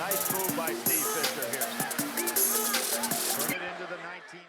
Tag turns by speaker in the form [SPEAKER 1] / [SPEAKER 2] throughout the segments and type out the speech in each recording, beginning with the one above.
[SPEAKER 1] Nice move by Steve Fisher here. Bring it into the 19-9 game.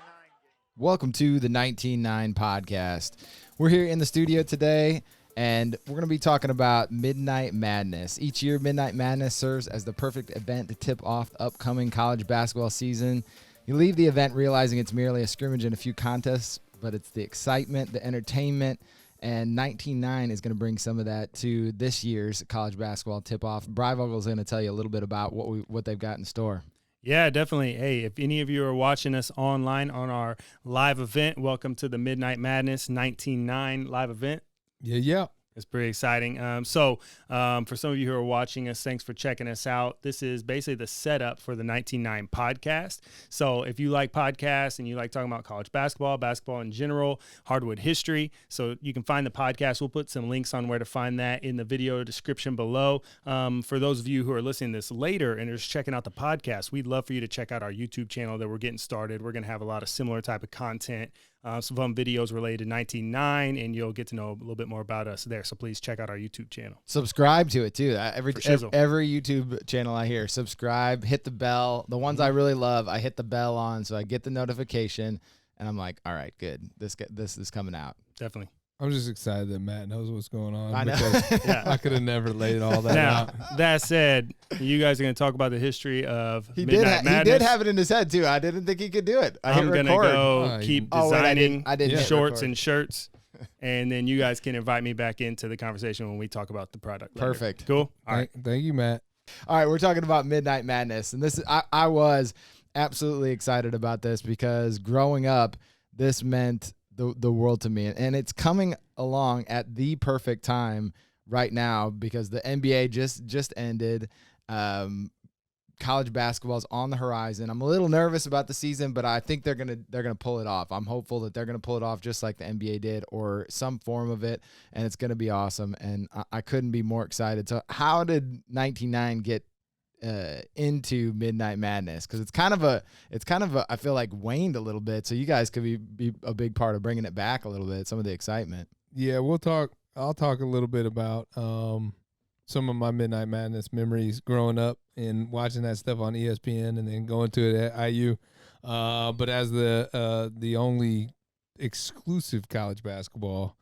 [SPEAKER 2] Welcome to the 19-9 podcast. We're here in the studio today, and we're going to be talking about Midnight Madness. Each year, Midnight Madness serves as the perfect event to tip off the upcoming college basketball season. You leave the event realizing it's merely a scrimmage and a few contests, but it's the excitement, the entertainment, and 19-9 is going to bring some of that to this year's college basketball tip-off. Breivogel is going to tell you a little bit about what they've got in store.
[SPEAKER 3] Yeah, definitely. Hey, if any of you are watching us online on our live event, welcome to the Midnight Madness 19-9 live event.
[SPEAKER 4] Yeah.
[SPEAKER 3] It's pretty exciting. So for some of you who are watching us, thanks for checking us out. This is basically the setup for the 19-9 podcast. So if you like podcasts and you like talking about college basketball in general, hardwood history, so you can find the podcast. We'll put some links on where to find that in the video description below. For those of you who are listening to this later and are just checking out the podcast, we'd love for you to check out our YouTube channel that we're getting started. We're going to have a lot of similar type of content. Some fun videos related to 19-9, and you'll get to know a little bit more about us there. So please check out our YouTube channel.
[SPEAKER 2] Subscribe to it, too. Every YouTube channel I hear, subscribe, hit the bell. The ones I really love, I hit the bell on, so I get the notification, and I'm like, all right, good. This is coming out.
[SPEAKER 3] Definitely.
[SPEAKER 4] I'm just excited that Matt knows what's going on.
[SPEAKER 2] I know.
[SPEAKER 4] Because I could have never laid all that out.
[SPEAKER 3] Now, that said, you guys are going to talk about the history of Midnight Madness.
[SPEAKER 2] He did have it in his head, too. I didn't think he could do it.
[SPEAKER 3] I'm going to go keep designing
[SPEAKER 2] I didn't
[SPEAKER 3] shorts and shirts, and then you guys can invite me back into the conversation when we talk about the product later.
[SPEAKER 2] Perfect.
[SPEAKER 3] Cool? All right.
[SPEAKER 4] Thank you, Matt.
[SPEAKER 2] All right, we're talking about Midnight Madness, and this is I was absolutely excited about this because growing up, this meant the world to me, and it's coming along at the perfect time right now because the NBA just ended. College basketball is on the horizon. I'm a little nervous about the season, but I think they're gonna pull it off. I'm hopeful that they're gonna pull it off just like the NBA did, or some form of it, and it's gonna be awesome. And I couldn't be more excited. So, how did 19-9 get into Midnight Madness? Because it's kind of a I feel like waned a little bit. So you guys could be a big part of bringing it back a little bit. Some of the excitement.
[SPEAKER 4] Yeah, I'll talk a little bit about some of my Midnight Madness memories growing up and watching that stuff on ESPN and then going to it at IU. But as the only exclusive college basketball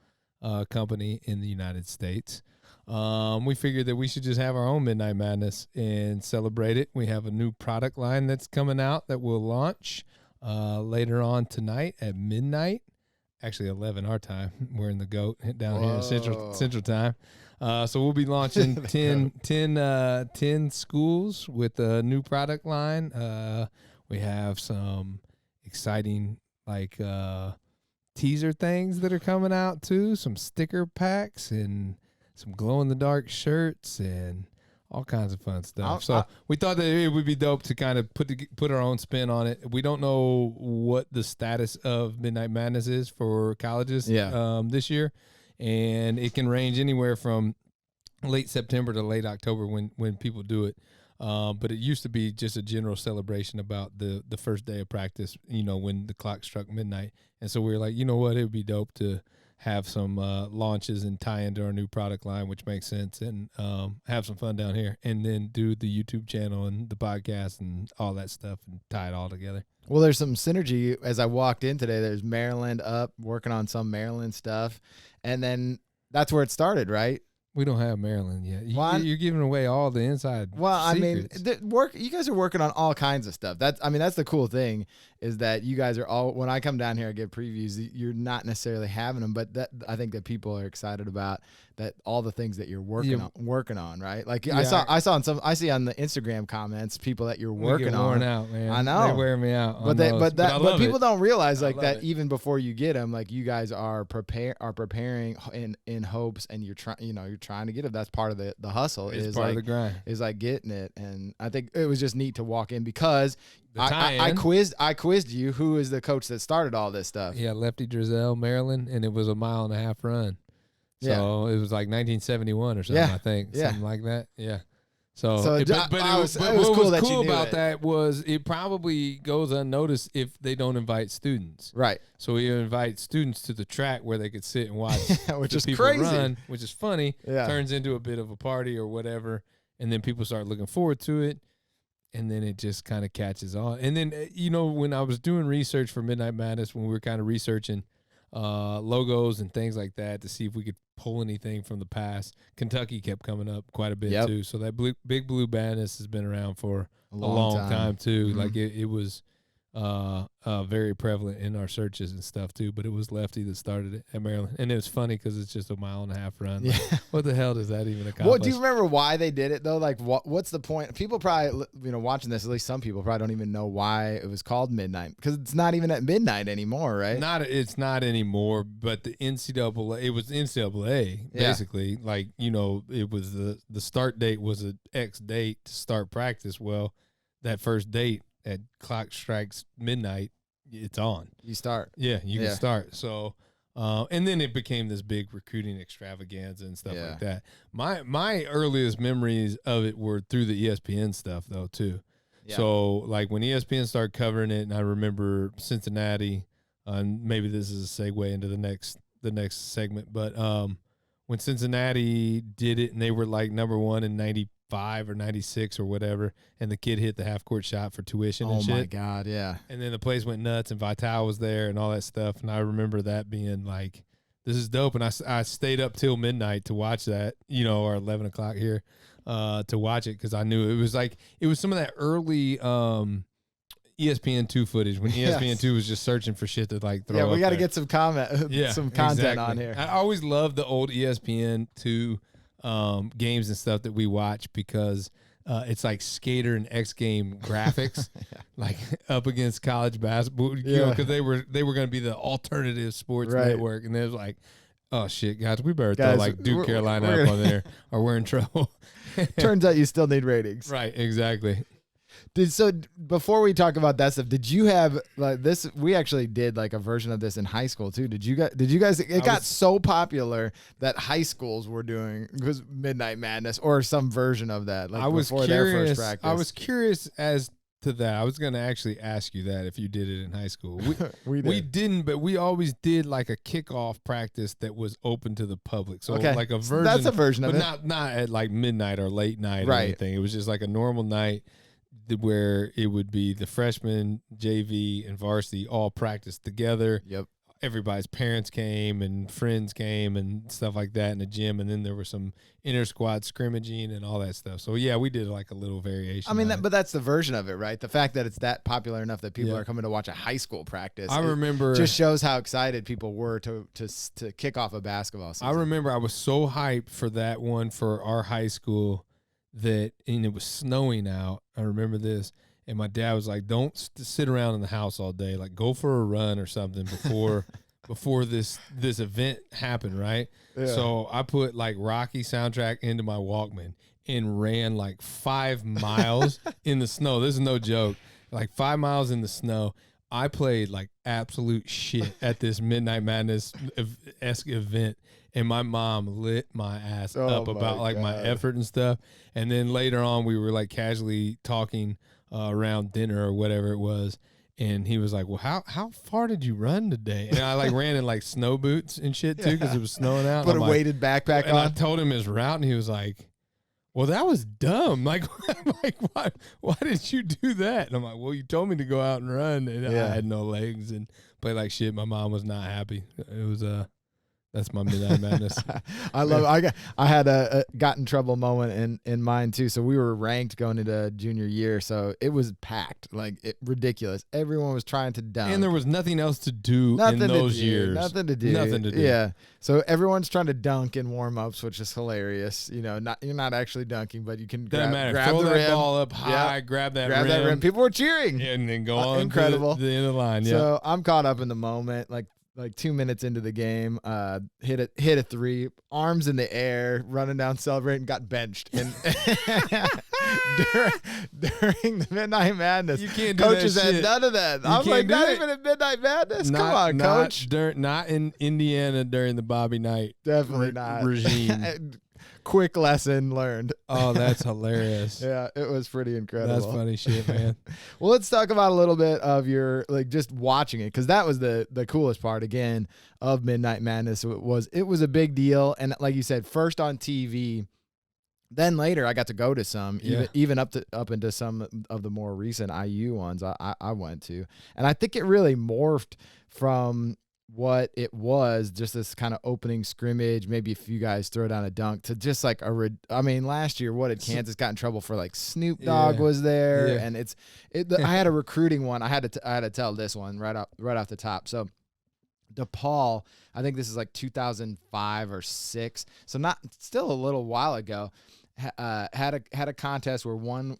[SPEAKER 4] company in the United States, we figured that we should just have our own Midnight Madness and celebrate it. We have a new product line that's coming out that we'll launch later on tonight at midnight. Actually, 11 our time. We're in the GOAT down here in Central Time. So we'll be launching 10 schools with a new product line. We have some exciting teaser things that are coming out too. Some sticker packs and some glow-in-the-dark shirts and all kinds of fun stuff. We thought that it would be dope to kind of put our own spin on it. We don't know what the status of Midnight Madness is for colleges this year, and it can range anywhere from late September to late October when people do it. But it used to be just a general celebration about the first day of practice, when the clock struck midnight. And so we were like, you know what, it would be dope to have some launches and tie into our new product line, which makes sense, and have some fun down here, and then do the YouTube channel and the podcast and all that stuff and tie it all together.
[SPEAKER 2] Well, there's some synergy. As I walked in today, there's Maryland up working on some Maryland stuff, and then that's where it started, right?
[SPEAKER 4] We don't have Maryland yet. You're giving away all the inside secrets.
[SPEAKER 2] I mean, you guys are working on all kinds of stuff. That's the cool thing is that you guys are all, when I come down here, I get previews. You're not necessarily having them, but I think that people are excited about that, all the things that you're working on, right? Like I see on the Instagram comments, people that you're working on.
[SPEAKER 4] Worn out, man.
[SPEAKER 2] I know.
[SPEAKER 4] They wear me out.
[SPEAKER 2] But people don't realize that even before you get them, like you guys are preparing in hopes, and you're trying to get it. That's part of the hustle.
[SPEAKER 4] It's part of the grind.
[SPEAKER 2] Is like getting it, and I think it was just neat to walk in because I quizzed you. Who is the coach that started all this stuff?
[SPEAKER 4] Yeah, Lefty Drizel, Maryland, and it was a 1.5 mile run. So it was like 1971 or something, I think, something like that. Yeah. What was cool about that was it probably goes unnoticed if they don't invite students.
[SPEAKER 2] Right.
[SPEAKER 4] So we invite students to the track where they could sit and watch
[SPEAKER 2] which is
[SPEAKER 4] people
[SPEAKER 2] crazy.
[SPEAKER 4] run, which is funny.
[SPEAKER 2] Yeah.
[SPEAKER 4] Turns into a bit of a party or whatever, and then people start looking forward to it. and then it just kind of catches on. And then, when I was doing research for Midnight Madness, when we were kind of researching logos and things like that to see if we could pull anything from the past, Kentucky kept coming up quite a bit too. So that Big Blue Madness has been around for a long time too.
[SPEAKER 2] Mm-hmm.
[SPEAKER 4] Like it was very prevalent in our searches and stuff too, but it was Lefty that started it at Maryland. And it was funny because it's just a 1.5 mile run. Like, what the hell does that even accomplish?
[SPEAKER 2] Well, do you remember why they did it though? Like what's the point? People probably, watching this, at least some people probably don't even know why it was called midnight, because it's not even at midnight anymore, right?
[SPEAKER 4] It's not anymore, but the NCAA, it was NCAA basically. Like, it was the start date was an X date to start practice. Well, that first date at clock strikes midnight, it's on.
[SPEAKER 2] You start.
[SPEAKER 4] Yeah, you can start. So, and then it became this big recruiting extravaganza and stuff like that. My earliest memories of it were through the ESPN stuff though too. Yeah. So like when ESPN started covering it, and I remember Cincinnati, and maybe this is a segue into the next segment, but when Cincinnati did it and they were like number 1 in 95 or 96 or whatever, and the kid hit the half court shot for tuition and shit.
[SPEAKER 2] Oh my God, yeah.
[SPEAKER 4] And then the place went nuts, and Vital was there and all that stuff. And I remember that being like, this is dope. And I stayed up till midnight to watch that, or 11 o'clock here, to watch it, because I knew it was some of that early ESPN2 footage when ESPN2 was just searching for shit to like throw.
[SPEAKER 2] Yeah, we
[SPEAKER 4] got
[SPEAKER 2] to get some some content on here.
[SPEAKER 4] I always loved the old ESPN2 games and stuff that we watch, because it's like skater and X game graphics, like up against college basketball, because they were going to be the alternative sports network, and it was like, oh shit, guys, we better throw like Duke Carolina up on there, or we're in trouble.
[SPEAKER 2] Turns out you still need ratings.
[SPEAKER 4] Right, exactly.
[SPEAKER 2] So before we talk about that stuff, did you have like this? We actually did like a version of this in high school too. Did you guys? It got so popular that high schools were doing because Midnight Madness or some version of that. Like before their first practice.
[SPEAKER 4] I was curious as to that. I was going to actually ask you that if you did it in high school. We didn't, but we always did like a kickoff practice that was open to the public. So like a version.
[SPEAKER 2] That's a version of it,
[SPEAKER 4] but not at like midnight or late night or anything. It was just like a normal night, where it would be the freshmen, JV, and varsity all practiced together.
[SPEAKER 2] Yep.
[SPEAKER 4] Everybody's parents came and friends came and stuff like that in the gym, and then there was some inter-squad scrimmaging and all that stuff. So, yeah, we did like a little variation.
[SPEAKER 2] I mean, but that's the version of it, right? The fact that it's that popular enough that people are coming to watch a high school practice.
[SPEAKER 4] I remember.
[SPEAKER 2] Just shows how excited people were to kick off a basketball season.
[SPEAKER 4] I remember I was so hyped for that one for our high school, and it was snowing out. I remember this, and my dad was like, "Don't sit around in the house all day. Like, go for a run or something before this event happened, right?" Yeah. So I put like Rocky soundtrack into my Walkman and ran like 5 miles in the snow. This is no joke. Like 5 miles in the snow. I played like absolute shit at this Midnight Madness-esque event. And my mom lit my ass up about like my effort and stuff. And then later on, we were like casually talking around dinner or whatever it was. And he was like, "Well, how far did you run today?" And I like ran in like snow boots and shit too, because it was snowing out.
[SPEAKER 2] Put a weighted backpack on.
[SPEAKER 4] And I told him his route, and he was like, "Well, that was dumb. Like, why did you do that?" And I'm like, "Well, you told me to go out and run, and I had no legs and play like shit." My mom was not happy. It was That's my Midnight Madness.
[SPEAKER 2] I love it. I had a got in trouble moment in mine too. So we were ranked going into junior year. So it was packed, ridiculous. Everyone was trying to dunk.
[SPEAKER 4] And there was nothing else to do in those years.
[SPEAKER 2] Nothing to do. Yeah. So everyone's trying to dunk in warm-ups, which is hilarious. You're not actually dunking, but you can grab
[SPEAKER 4] Throw
[SPEAKER 2] the
[SPEAKER 4] that
[SPEAKER 2] rim.
[SPEAKER 4] ball up high, grab that rim.
[SPEAKER 2] People were cheering.
[SPEAKER 4] And then go on
[SPEAKER 2] Incredible.
[SPEAKER 4] to the end of the line. Yeah.
[SPEAKER 2] So I'm caught up in the moment, like 2 minutes into the game, hit a three, arms in the air, running down, celebrating, got benched. And during the Midnight Madness,
[SPEAKER 4] you can't do
[SPEAKER 2] coaches
[SPEAKER 4] that
[SPEAKER 2] had
[SPEAKER 4] shit.
[SPEAKER 2] none of that. I'm like, not even at Midnight Madness? Come on, coach.
[SPEAKER 4] Not in Indiana during the Bobby Knight
[SPEAKER 2] Definitely not.
[SPEAKER 4] regime.
[SPEAKER 2] Quick lesson learned.
[SPEAKER 4] Oh, that's hilarious.
[SPEAKER 2] Yeah, it was pretty incredible.
[SPEAKER 4] That's funny shit, man.
[SPEAKER 2] Well, let's talk about a little bit of your just watching it, because that was the coolest part again of Midnight Madness. It was a big deal, and like you said, first on TV. Then later, I got to go to some,
[SPEAKER 4] Yeah.
[SPEAKER 2] even up into some of the more recent IU ones I went to, and I think it really morphed from what it was, just this kind of opening scrimmage, maybe if you guys throw down a dunk, to just like last year, what did Kansas got in trouble for? Like Snoop Dogg was there,
[SPEAKER 4] Yeah.
[SPEAKER 2] and I had a recruiting one. I had to tell this one right off the top. So DePaul, I think this is like 2005 or 6, so still a little while ago. Had a contest where one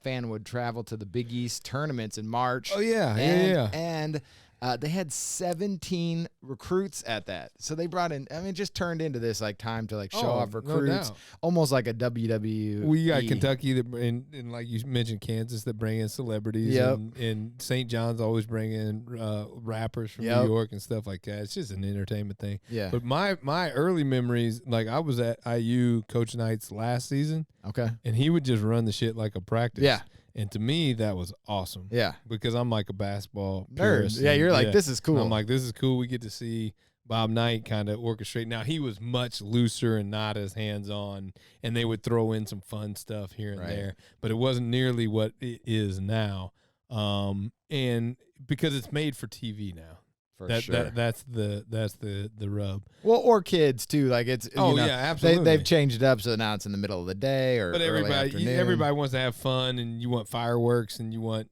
[SPEAKER 2] fan would travel to the Big East tournaments in March.
[SPEAKER 4] Oh yeah,
[SPEAKER 2] And they had 17 recruits at that. So they brought in, I mean, it just turned into this like time to like show off recruits, almost like a WWE.
[SPEAKER 4] We got Kentucky that, and like you mentioned, Kansas that bring in celebrities.
[SPEAKER 2] Yep.
[SPEAKER 4] And St. John's always bring in rappers from New York and stuff like that. It's just an entertainment thing.
[SPEAKER 2] Yeah.
[SPEAKER 4] But my early memories, like I was at IU Coach Knight's last season.
[SPEAKER 2] Okay.
[SPEAKER 4] And he would just run the shit like a practice.
[SPEAKER 2] Yeah.
[SPEAKER 4] And to me, that was awesome.
[SPEAKER 2] Yeah.
[SPEAKER 4] Because I'm like a basketball
[SPEAKER 2] nerd.
[SPEAKER 4] purist.
[SPEAKER 2] Yeah, you're like, this is cool.
[SPEAKER 4] And I'm like, this is cool. We get to see Bob Knight kind of orchestrate. Now, he was much looser and not as hands-on, and they would throw in some fun stuff here and there. But it wasn't nearly what it is now. And because it's made for TV now.
[SPEAKER 2] Sure.
[SPEAKER 4] That's the rub.
[SPEAKER 2] Well, or kids too. Like it's
[SPEAKER 4] yeah, absolutely.
[SPEAKER 2] They've changed it up so now it's in the middle of the day or early afternoon.
[SPEAKER 4] Everybody wants to have fun, and you want fireworks, and you want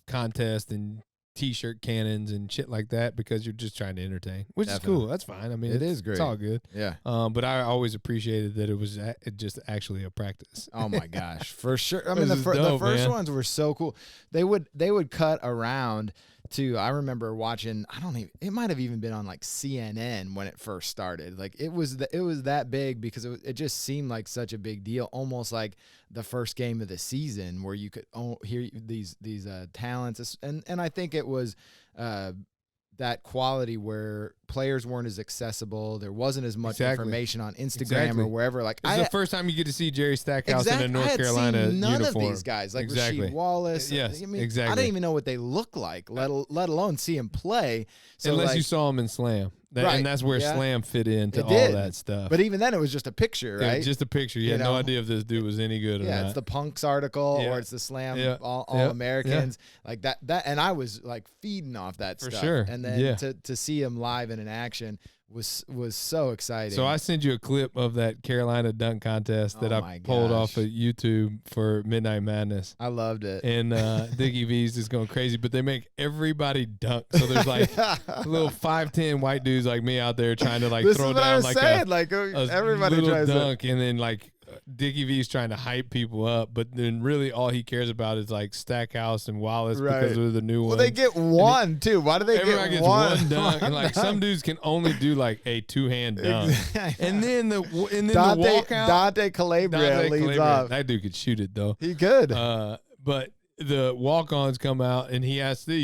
[SPEAKER 4] contests and T-shirt cannons and shit like that because you're just trying to entertain, which is cool. That's fine. I mean,
[SPEAKER 2] it is great.
[SPEAKER 4] It's all good.
[SPEAKER 2] Yeah.
[SPEAKER 4] But I always appreciated that it was just actually a practice.
[SPEAKER 2] Oh my gosh, for sure. I mean,
[SPEAKER 4] the
[SPEAKER 2] first ones were so cool. They would cut around to. I remember watching. It might have even been on like CNN when it first started. Like it was that big because it just seemed like such a big deal, almost like the first game of the season where you could hear these talents. And I think it was that quality where players weren't as accessible. There wasn't as much information on Instagram or wherever. Like
[SPEAKER 4] it's the first time you get to see Jerry Stackhouse in a North Carolina
[SPEAKER 2] seen none
[SPEAKER 4] uniform.
[SPEAKER 2] of these guys, like Rasheed Wallace.
[SPEAKER 4] Yes,
[SPEAKER 2] I mean,
[SPEAKER 4] exactly.
[SPEAKER 2] I didn't even know what they look like, let alone see him play. So
[SPEAKER 4] unless you saw him in Slam. And that's where Slam fit into all that stuff.
[SPEAKER 2] But even then, it was just a picture, right?
[SPEAKER 4] It was just a picture. You had no idea if this dude was any good or not.
[SPEAKER 2] Yeah, it's the Punks article or it's the Slam All-Americans. Like that, and I was like feeding off that
[SPEAKER 4] for
[SPEAKER 2] stuff.
[SPEAKER 4] Sure.
[SPEAKER 2] And then to see him live and in action was so exciting.
[SPEAKER 4] So I sent you a clip of that Carolina dunk contest that I pulled off of YouTube for Midnight Madness.
[SPEAKER 2] I loved it.
[SPEAKER 4] And Dickie V's just going crazy, but they make everybody dunk. So there's like little 5'10" white dudes like me out there trying to like throw down like
[SPEAKER 2] everybody
[SPEAKER 4] little
[SPEAKER 2] tries
[SPEAKER 4] dunk, and then like Dickie V's trying to hype people up, but then really all he cares about is like Stackhouse and Wallace because they're the new ones.
[SPEAKER 2] Well, they get one too. Why do they
[SPEAKER 4] everybody
[SPEAKER 2] get
[SPEAKER 4] gets one dunk? And like some dudes can only do like a 2-hand dunk. And then the walkout,
[SPEAKER 2] Dante Calabria leads off.
[SPEAKER 4] That dude could shoot it though.
[SPEAKER 2] He could.
[SPEAKER 4] But the walk-ons come out and he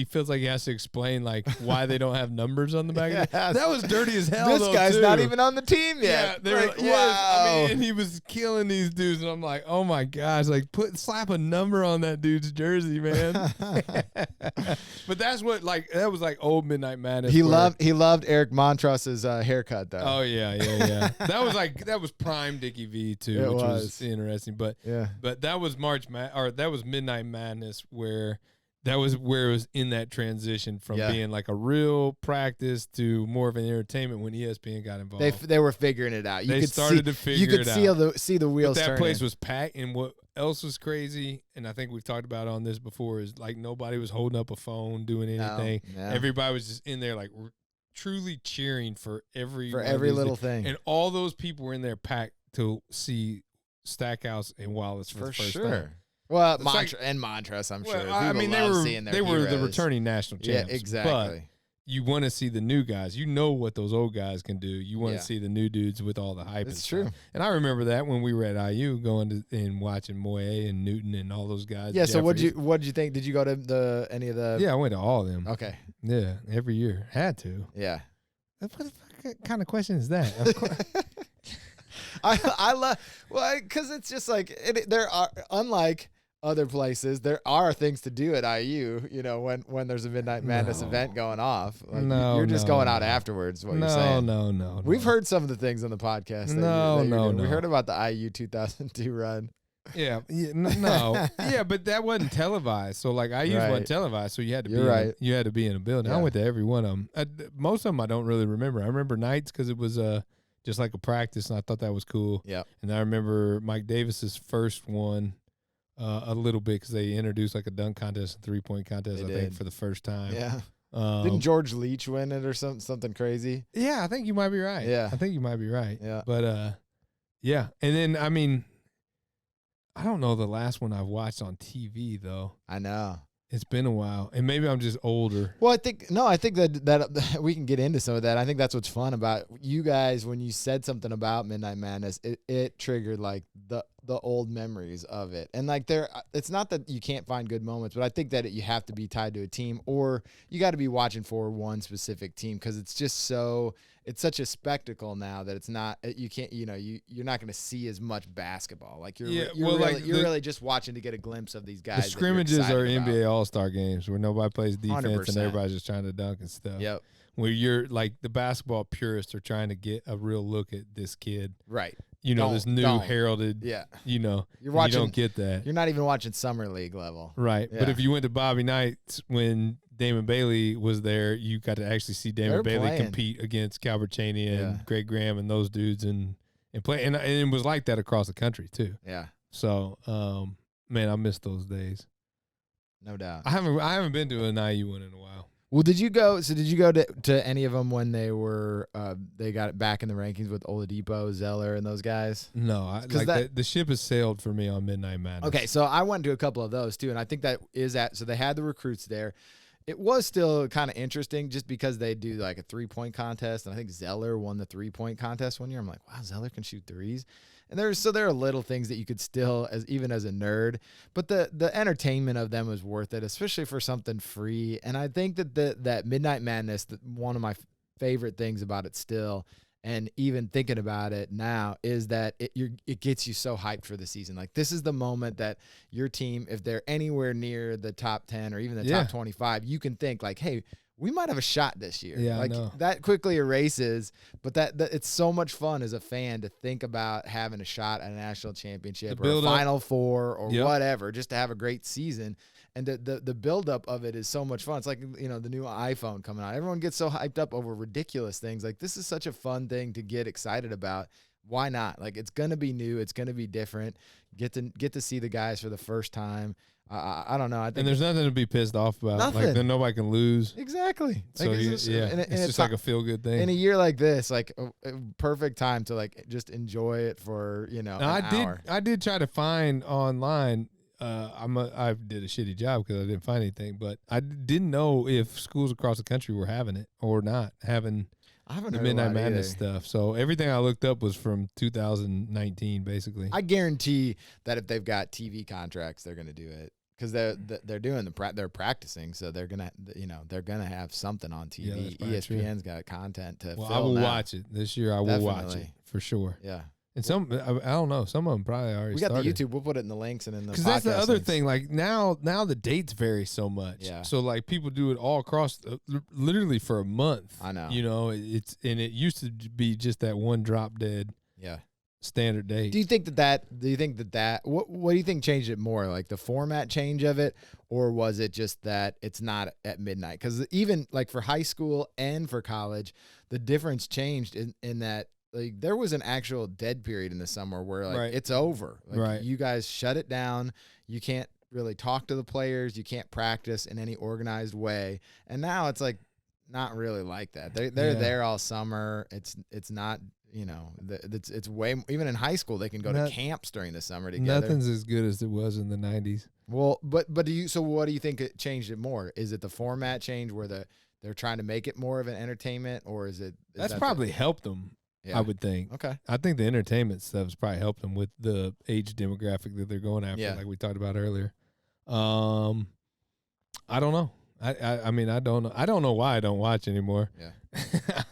[SPEAKER 4] feels like he has to explain like why they don't have numbers on the back of it. That was dirty as hell.
[SPEAKER 2] This guy's not even on the team yet.
[SPEAKER 4] Yeah,
[SPEAKER 2] like, wow.
[SPEAKER 4] I mean, and he was killing these dudes, and I'm like, oh my gosh, like slap a number on that dude's jersey, man. But that's what that was like old Midnight Madness.
[SPEAKER 2] He loved Eric Montross's haircut though.
[SPEAKER 4] Oh yeah. that was prime Dickie V too, which was interesting. But that was that was Midnight Madness. Where it was in that transition from being like a real practice to more of an entertainment when ESPN got involved.
[SPEAKER 2] They were figuring it out.
[SPEAKER 4] You could
[SPEAKER 2] see the wheels turning.
[SPEAKER 4] That place was packed, and what else was crazy, and I think we've talked about on this before, is like nobody was holding up a phone, doing anything. No. Everybody was just in there like truly cheering for every
[SPEAKER 2] little thing.
[SPEAKER 4] And all those people were in there packed to see Stackhouse and Wallace for the first time.
[SPEAKER 2] Well, Montrose, I'm sure.
[SPEAKER 4] I mean, they were the returning national champs.
[SPEAKER 2] Yeah, exactly.
[SPEAKER 4] But you want to see the new guys. You know what those old guys can do. You want to see the new dudes with all the hype.
[SPEAKER 2] It's true.
[SPEAKER 4] And I remember that when we were at IU going and watching Moye and Newton and all those guys.
[SPEAKER 2] Yeah. So what'd you think? Did you go to any of the?
[SPEAKER 4] Yeah, I went to all of them.
[SPEAKER 2] Okay.
[SPEAKER 4] Yeah, every year had to.
[SPEAKER 2] Yeah.
[SPEAKER 4] What the fuck kind of question is that?
[SPEAKER 2] I love because it's just like there are unlike other places. There are things to do at IU, when there's a Midnight Madness event going off. Like, you're just going out afterwards, what you're saying.
[SPEAKER 4] No.
[SPEAKER 2] We've heard some of the things on the podcast.
[SPEAKER 4] No.
[SPEAKER 2] We heard about the IU 2002 run.
[SPEAKER 4] Yeah, no. Yeah, but that wasn't televised. So, like, IU wasn't televised, so you had to you had to be in a building.
[SPEAKER 2] Yeah.
[SPEAKER 4] I went to every one of them. Most of them I don't really remember. I remember nights because it was just like a practice, and I thought that was cool.
[SPEAKER 2] Yeah.
[SPEAKER 4] And I remember Mike Davis's first one a little bit because they introduced like a dunk contest and 3-point contest, I think, for the first time.
[SPEAKER 2] Yeah. Didn't George Leach win it or something crazy?
[SPEAKER 4] Yeah, I think you might be right.
[SPEAKER 2] Yeah.
[SPEAKER 4] I think you might be right.
[SPEAKER 2] Yeah.
[SPEAKER 4] But, yeah. And then, I mean, I don't know the last one I've watched on TV, though.
[SPEAKER 2] I know.
[SPEAKER 4] It's been a while, and maybe I'm just older.
[SPEAKER 2] Well, I think that we can get into some of that. I think that's what's fun about you guys. When you said something about Midnight Madness, it triggered like the old memories of it. And like it's not that you can't find good moments, but I think that you have to be tied to a team, or you got to be watching for one specific team, because it's just it's such a spectacle now that it's not, you can't, you're not going to see as much basketball. Like you're really just watching to get a glimpse of these guys.
[SPEAKER 4] The scrimmages are NBA All-Star games where nobody plays defense
[SPEAKER 2] 100%.
[SPEAKER 4] and everybody's just trying to dunk and stuff.
[SPEAKER 2] Yep.
[SPEAKER 4] Where you're like the basketball purists are trying to get a real look at this kid.
[SPEAKER 2] Right.
[SPEAKER 4] This new heralded.
[SPEAKER 2] Yeah.
[SPEAKER 4] You're
[SPEAKER 2] watching.
[SPEAKER 4] You don't get that.
[SPEAKER 2] You're not even watching Summer League level.
[SPEAKER 4] Right.
[SPEAKER 2] Yeah.
[SPEAKER 4] But if you went to Bobby Knight's when Damon Bailey was there, you got to actually see Damon Bailey compete against Calbert Chaney and Greg Graham and those dudes and play. And it was like that across the country too.
[SPEAKER 2] Yeah.
[SPEAKER 4] So, man, I miss those days.
[SPEAKER 2] No doubt.
[SPEAKER 4] I haven't been to an IU one in a while.
[SPEAKER 2] Well, did you go to any of them when they were they got it back in the rankings with Oladipo, Zeller, and those guys?
[SPEAKER 4] No, the ship has sailed for me on Midnight Madness.
[SPEAKER 2] Okay, so I went to a couple of those too, and I think that is so they had the recruits there. It was still kind of interesting just because they do like a 3-point contest, and I think Zeller won the 3-point contest one year. I'm like, wow, Zeller can shoot threes. And there are little things that you could still, even as a nerd, but the entertainment of them was worth it, especially for something free. And I think that that Midnight Madness, one of my favorite things about it still, and even thinking about it now, is that it gets you so hyped for the season. Like, this is the moment that your team, if they're anywhere near the top 10 or even the top 25, you can think like, hey, we might have a shot this year.
[SPEAKER 4] Yeah,
[SPEAKER 2] like that quickly erases, but that it's so much fun as a fan to think about having a shot at a national championship or a Final Four or whatever, just to have a great season. And the buildup of it is so much fun. It's like, the new iPhone coming out. Everyone gets so hyped up over ridiculous things. Like, this is such a fun thing to get excited about. Why not? Like, it's going to be new. It's going to be different. Get to see the guys for the first time. I don't know. I think,
[SPEAKER 4] and there's nothing to be pissed off about.
[SPEAKER 2] Nothing.
[SPEAKER 4] Like, then nobody can lose.
[SPEAKER 2] Exactly.
[SPEAKER 4] So
[SPEAKER 2] like,
[SPEAKER 4] it's just like a feel good thing.
[SPEAKER 2] In a year like this, like a perfect time to like just enjoy it for an hour.
[SPEAKER 4] I did try to find online. I did a shitty job because I didn't find anything, but I didn't know if schools across the country were having it or not having.
[SPEAKER 2] I haven't
[SPEAKER 4] the
[SPEAKER 2] heard
[SPEAKER 4] Midnight Madness
[SPEAKER 2] either.
[SPEAKER 4] stuff. So everything I looked up was from 2019, basically.
[SPEAKER 2] I guarantee that if they've got TV contracts, they're going to do it because they're doing they're practicing, so they're gonna have something on TV.
[SPEAKER 4] Yeah,
[SPEAKER 2] ESPN's got content to.
[SPEAKER 4] Well,
[SPEAKER 2] fill
[SPEAKER 4] I will
[SPEAKER 2] now.
[SPEAKER 4] watch it this year. I will watch it for sure.
[SPEAKER 2] Yeah.
[SPEAKER 4] And some, I don't know, some of them probably already
[SPEAKER 2] We got
[SPEAKER 4] started.
[SPEAKER 2] the YouTube. We'll put it in the links and in the.
[SPEAKER 4] Because that's the other
[SPEAKER 2] links.
[SPEAKER 4] thing. Like now the dates vary so much.
[SPEAKER 2] Yeah.
[SPEAKER 4] So like people do it all across, literally for a month.
[SPEAKER 2] I know.
[SPEAKER 4] It used to be just that one drop dead.
[SPEAKER 2] Yeah.
[SPEAKER 4] Standard date.
[SPEAKER 2] Do you think that what do you think changed it more, like the format change of it, or was it just that it's not at midnight? Because even like for high school and for college, the difference changed in that. Like there was an actual dead period in the summer where like it's over. Like you guys shut it down. You can't really talk to the players. You can't practice in any organized way. And now it's like not really like that. They're there all summer. It's not, it's way, even in high school they can go to camps during the summer together.
[SPEAKER 4] Nothing's as good as it was in the 90s.
[SPEAKER 2] Well, but what do you think it changed it more? Is it the format change where they're trying to make it more of an entertainment, or is
[SPEAKER 4] that's probably helped them?
[SPEAKER 2] Yeah.
[SPEAKER 4] I would think.
[SPEAKER 2] Okay.
[SPEAKER 4] I think the entertainment stuff has probably helped them with the age demographic that they're going after, like we talked about earlier. I don't know. I mean, I don't know. I don't know why I don't watch anymore.
[SPEAKER 2] Yeah.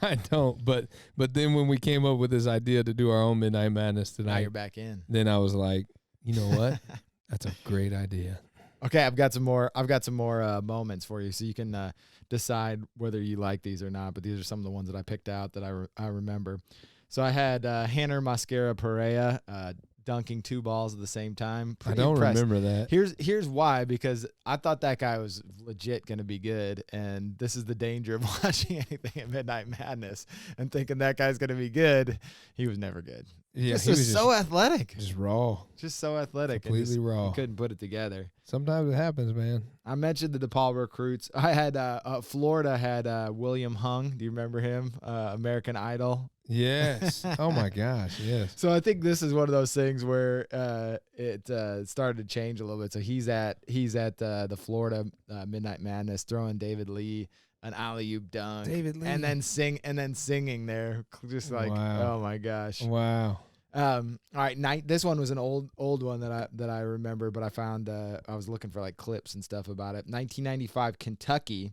[SPEAKER 4] I don't. But then when we came up with this idea to do our own Midnight Madness tonight,
[SPEAKER 2] Now you're back in.
[SPEAKER 4] then I was like, you know what? That's a great idea.
[SPEAKER 2] Okay, I've got some more moments for you, so you can decide whether you like these or not. But these are some of the ones that I picked out that I remember. So I had Hanner Mosquera Perea dunking 2 balls at the same time.
[SPEAKER 4] I don't remember that.
[SPEAKER 2] Here's why, because I thought that guy was legit going to be good, and this is the danger of watching anything at Midnight Madness and thinking that guy's going to be good. He was never good.
[SPEAKER 4] Yeah,
[SPEAKER 2] he was so athletic.
[SPEAKER 4] Just raw.
[SPEAKER 2] Just so athletic.
[SPEAKER 4] Completely raw.
[SPEAKER 2] He couldn't put it together.
[SPEAKER 4] Sometimes it happens, man.
[SPEAKER 2] I mentioned the DePaul recruits. I had Florida had William Hung. Do you remember him? American Idol.
[SPEAKER 4] Yes. Oh my gosh. Yes.
[SPEAKER 2] So I think this is one of those things where it started to change a little bit. So he's at the Florida Midnight Madness throwing David Lee an alley-oop dunk,
[SPEAKER 4] David Lee,
[SPEAKER 2] and then singing there, just like,
[SPEAKER 4] wow.
[SPEAKER 2] Oh my gosh.
[SPEAKER 4] Wow.
[SPEAKER 2] All right, this one was an old one that I remember, but I found I was looking for like clips and stuff about it. 1995 Kentucky.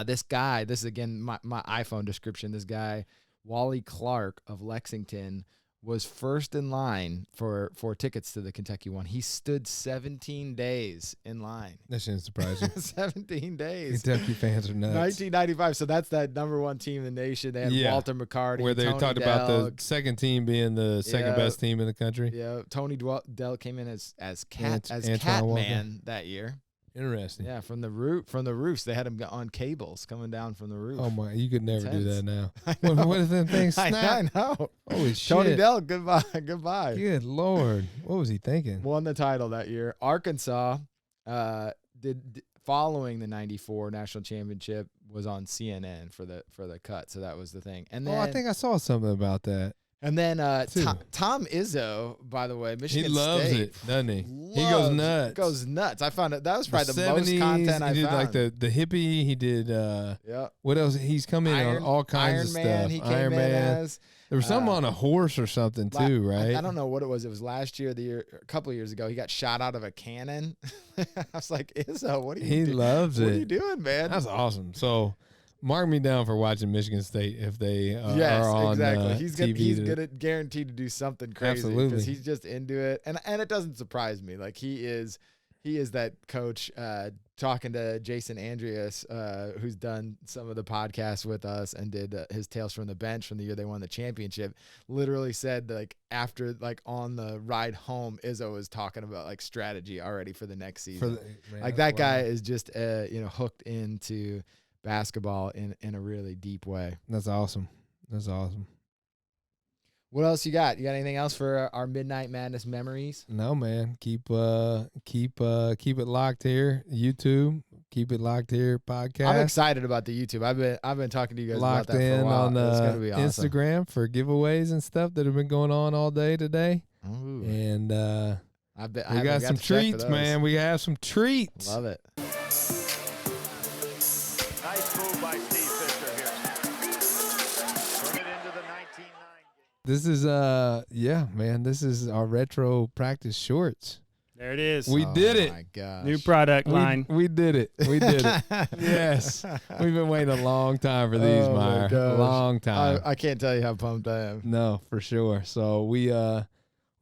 [SPEAKER 2] This is again my iPhone description. This guy, Wally Clark of Lexington, was first in line for tickets to the Kentucky one. He stood 17 days in line.
[SPEAKER 4] That shouldn't surprise you.
[SPEAKER 2] 17 days.
[SPEAKER 4] Kentucky fans are nuts.
[SPEAKER 2] 1995. So that's that number 1 team in the nation. They had Walter McCarty,
[SPEAKER 4] where they
[SPEAKER 2] Tony
[SPEAKER 4] talked
[SPEAKER 2] Delk.
[SPEAKER 4] about the second team being the second best team in the country.
[SPEAKER 2] Yeah, Tony Delk came in as
[SPEAKER 4] Antoine
[SPEAKER 2] Catman that year.
[SPEAKER 4] Interesting.
[SPEAKER 2] Yeah, from the roofs. They had him on cables coming down from the roof.
[SPEAKER 4] Oh my! You could never do that now.
[SPEAKER 2] I know.
[SPEAKER 4] What if them things snap?
[SPEAKER 2] I know.
[SPEAKER 4] Holy shit!
[SPEAKER 2] Tony Delk, goodbye.
[SPEAKER 4] Good Lord, what was he thinking?
[SPEAKER 2] Won the title that year. Arkansas did following the '94 national championship was on CNN for the cut. So that was the thing. And then
[SPEAKER 4] I think I saw something about that.
[SPEAKER 2] And then Tom Izzo, by the way, Michigan
[SPEAKER 4] He loves
[SPEAKER 2] State,
[SPEAKER 4] it, doesn't he? He goes nuts.
[SPEAKER 2] Goes nuts. I found it. That was probably the
[SPEAKER 4] 70s,
[SPEAKER 2] most content I
[SPEAKER 4] He did
[SPEAKER 2] found.
[SPEAKER 4] like the hippie. He did. What else? He's come in on all kinds of
[SPEAKER 2] Iron Man,
[SPEAKER 4] stuff.
[SPEAKER 2] he came in as.
[SPEAKER 4] There was something on a horse or something too, right?
[SPEAKER 2] I don't know what it was. It was last year, a couple of years ago. He got shot out of a cannon. I was like, Izzo, what are you doing?
[SPEAKER 4] He loves it.
[SPEAKER 2] What are you doing, man?
[SPEAKER 4] That's awesome. So, mark me down for watching Michigan State if they are on
[SPEAKER 2] exactly. He's
[SPEAKER 4] TV.
[SPEAKER 2] guaranteed to do something crazy because he's just into it, and it doesn't surprise me. Like he is that coach. Talking to Jason Andreas, who's done some of the podcasts with us and did his Tales from the Bench from the year they won the championship, literally said like after like on the ride home, Izzo was talking about like strategy already for the next season. That guy is just hooked into basketball in a really deep way.
[SPEAKER 4] That's awesome. That's awesome.
[SPEAKER 2] What else you got? You got anything else for our Midnight Madness memories?
[SPEAKER 4] No, man. Keep it locked here. YouTube. Keep it locked here. Podcast.
[SPEAKER 2] I'm excited about the YouTube. I've been talking to you guys
[SPEAKER 4] locked
[SPEAKER 2] about that for a while.
[SPEAKER 4] on
[SPEAKER 2] It's gonna be awesome.
[SPEAKER 4] Instagram for giveaways and stuff that have been going on all day today.
[SPEAKER 2] Ooh.
[SPEAKER 4] And
[SPEAKER 2] we
[SPEAKER 4] we got some treats, man. We have some treats.
[SPEAKER 2] Love it.
[SPEAKER 1] Nice move by Steve Fisher here. Turn it into the 1990.
[SPEAKER 4] This is man. This is our retro practice shorts.
[SPEAKER 3] There it is.
[SPEAKER 4] We did it.
[SPEAKER 2] Oh my gosh.
[SPEAKER 3] New product line.
[SPEAKER 4] We did it. We did it. Yes. We've been waiting a long time for these, Meyer. A
[SPEAKER 2] gosh.
[SPEAKER 4] long time.
[SPEAKER 2] I can't tell you how pumped I am.
[SPEAKER 4] No, for sure. So we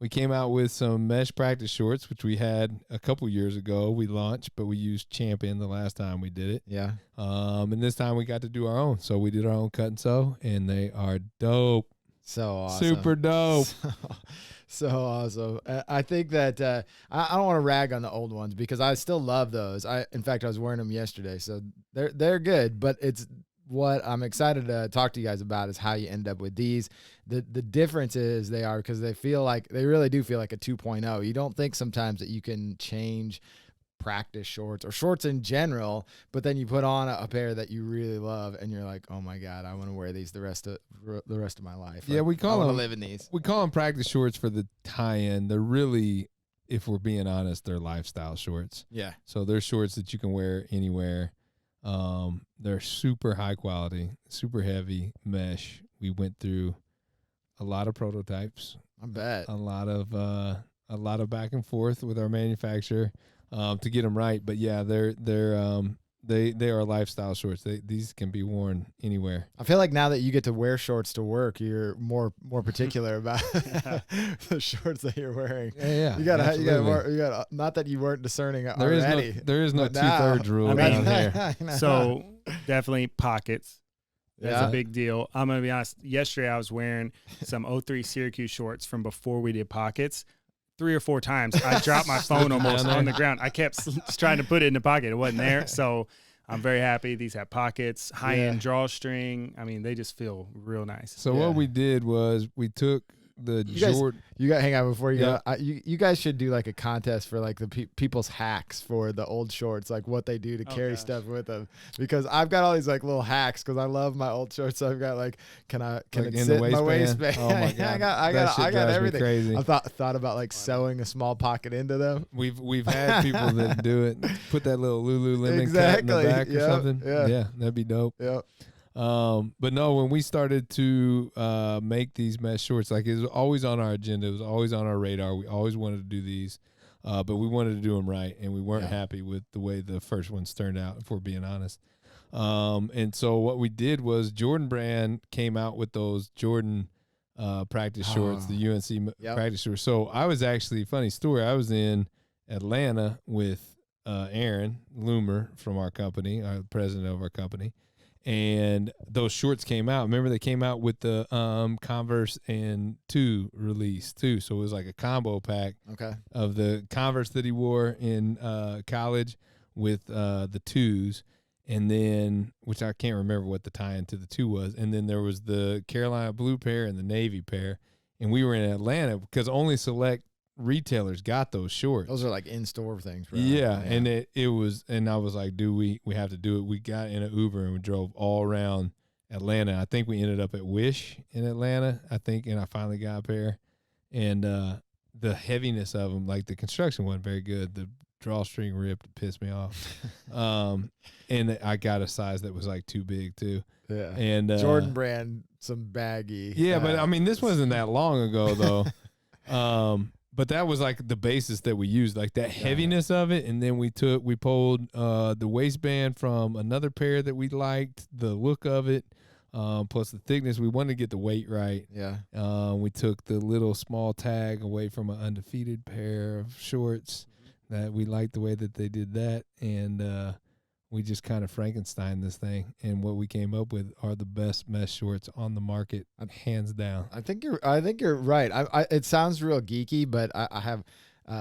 [SPEAKER 4] came out with some mesh practice shorts, which we had a couple years ago. We launched, but we used Champion the last time we did it.
[SPEAKER 2] Yeah.
[SPEAKER 4] And this time we got to do our own. So we did our own cut and sew, and they are dope.
[SPEAKER 2] So awesome.
[SPEAKER 4] Super dope.
[SPEAKER 2] So awesome. I think that I don't want to rag on the old ones because I still love those. In fact, I was wearing them yesterday, so they're good. But it's what I'm excited to talk to you guys about is how you end up with these. The difference is they are because they really do feel like a 2.0. You don't think sometimes that you can change practice shorts or shorts in general, but then you put on a pair that you really love and you're like, oh my God, I want to wear these the rest of my life.
[SPEAKER 4] Yeah,
[SPEAKER 2] like,
[SPEAKER 4] we call them
[SPEAKER 2] live in these.
[SPEAKER 4] We call them practice shorts for the tie-in. They're really, if we're being honest, they're lifestyle shorts.
[SPEAKER 2] Yeah.
[SPEAKER 4] So they're shorts that you can wear anywhere. They're super high quality, super heavy mesh. We went through a lot of prototypes.
[SPEAKER 2] I bet.
[SPEAKER 4] A lot of back and forth with our manufacturer to get them right. But yeah, they're They are lifestyle shorts. These can be worn anywhere.
[SPEAKER 2] I feel like now that you get to wear shorts to work, you're more particular about the shorts that you're wearing.
[SPEAKER 4] Yeah,
[SPEAKER 2] You gotta. Not that you weren't discerning already.
[SPEAKER 4] There is no
[SPEAKER 2] but now-
[SPEAKER 4] 2/3 rule
[SPEAKER 3] I mean,
[SPEAKER 4] down here.
[SPEAKER 3] So definitely pockets. That's
[SPEAKER 2] Yeah.
[SPEAKER 3] a big deal. I'm going to be honest. Yesterday, I was wearing some 03 Syracuse shorts from before we did pockets. 3 or 4 times, I dropped my phone almost on the ground. I kept trying to put it in the pocket. It wasn't there. So I'm very happy. These have pockets, high-end drawstring. I mean, they just feel real nice.
[SPEAKER 4] So what we did was we took the Jordan.
[SPEAKER 2] Hang on before you
[SPEAKER 4] Yeah.
[SPEAKER 2] go. You guys should do like a contest for like the people's hacks for the old shorts, like what they do to carry
[SPEAKER 3] gosh.
[SPEAKER 2] stuff with them. Because I've got all these like little hacks because I love my old shorts. So I've got like, can it
[SPEAKER 4] in
[SPEAKER 2] sit
[SPEAKER 4] the
[SPEAKER 2] in my
[SPEAKER 4] waistband?
[SPEAKER 2] waistband?
[SPEAKER 4] Oh my God.
[SPEAKER 2] I
[SPEAKER 4] That shit
[SPEAKER 2] got
[SPEAKER 4] drives me
[SPEAKER 2] everything.
[SPEAKER 4] crazy.
[SPEAKER 2] I thought about like sewing a small pocket into them.
[SPEAKER 4] We've had people that do it. Put that little Lululemon cut in the
[SPEAKER 2] Exactly.
[SPEAKER 4] back or
[SPEAKER 2] Yep.
[SPEAKER 4] something.
[SPEAKER 2] Yeah.
[SPEAKER 4] That'd be dope.
[SPEAKER 2] Yep.
[SPEAKER 4] But no, when we started to make these mesh shorts, like it was always on our agenda, it was always on our radar. We always wanted to do these, but we wanted to do them right, and we weren't happy with the way the first ones turned out, if we're being honest. And so what we did was Jordan Brand came out with those Jordan practice shorts, the UNC practice shorts. So I was actually, funny story, I was in Atlanta with Aaron Loomer from our company, our president of our company. And those shorts came out. Remember, they came out with the Converse and 2 release too. So it was like a combo pack of the Converse that he wore in college with the 2s, and then, which I can't remember what the tie-in to the 2 was. And then there was the Carolina blue pair and the navy pair. And we were in Atlanta because only select retailers got those shorts.
[SPEAKER 2] Those are like in-store things, right?
[SPEAKER 4] Yeah, and it was, and I was like, dude, we have to do it. We got in an Uber and we drove all around Atlanta. I think we ended up at Wish in Atlanta, and I finally got a pair. And the heaviness of them, like the construction wasn't very good. The drawstring ripped, it pissed me off. And I got a size that was like too big too.
[SPEAKER 2] Yeah.
[SPEAKER 4] And
[SPEAKER 2] Jordan Brand, some baggy.
[SPEAKER 4] Yeah, but I mean, this wasn't that long ago though. But that was like the basis that we used, like that heaviness of it. And then we pulled the waistband from another pair that we liked, the look of it, plus the thickness. We wanted to get the weight right.
[SPEAKER 2] Yeah.
[SPEAKER 4] We took the little small tag away from an undefeated pair of shorts that we liked the way that they did that. And we just kind of Frankenstein this thing, and what we came up with are the best mesh shorts on the market, hands down.
[SPEAKER 2] I think you're right. It sounds real geeky, but I have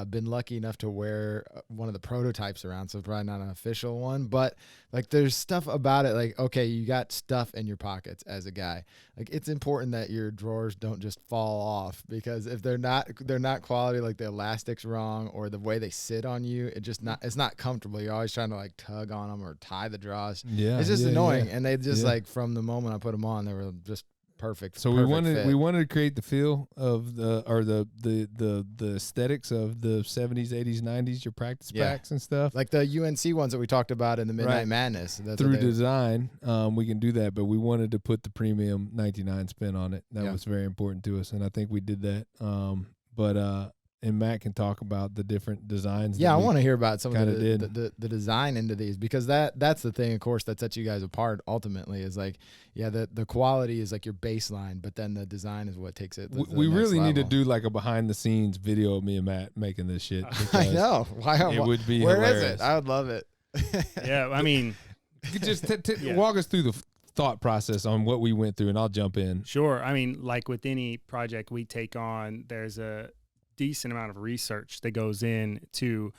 [SPEAKER 2] been lucky enough to wear one of the prototypes around, so it's probably not an official one. But like, there's stuff about it. Like, okay, you got stuff in your pockets as a guy. Like, it's important that your drawers don't just fall off, because if they're not quality, like the elastic's wrong or the way they sit on you, it's not comfortable. You're always trying to like tug on them or tie the draws.
[SPEAKER 4] Yeah,
[SPEAKER 2] it's just annoying.
[SPEAKER 4] Yeah.
[SPEAKER 2] And they just like, from the moment I put them on, they were just perfect.
[SPEAKER 4] So we wanted to create the feel of the aesthetics of the 70s, 80s, 90s, your practice packs and stuff.
[SPEAKER 2] Like the UNC ones that we talked about in the Midnight Madness. That's
[SPEAKER 4] through design, we can do that, but we wanted to put the premium 99 spin on it. That was very important to us, and I think we did that. And Matt can talk about the different designs.
[SPEAKER 2] Yeah, I want to hear about some of
[SPEAKER 4] the
[SPEAKER 2] design into these, because that's the thing, of course, that sets you guys apart ultimately, is like, the quality is like your baseline, but then the design is what takes it.
[SPEAKER 4] We really need to do like a behind the scenes video of me and Matt making this shit.
[SPEAKER 2] I know.
[SPEAKER 4] It would be
[SPEAKER 2] Where
[SPEAKER 4] hilarious.
[SPEAKER 2] is it? I would love it.
[SPEAKER 3] Yeah, I mean,
[SPEAKER 4] you could just walk us through the thought process on what we went through, and I'll jump in.
[SPEAKER 3] Sure. I mean, like with any project we take on, there's a decent amount of research that goes into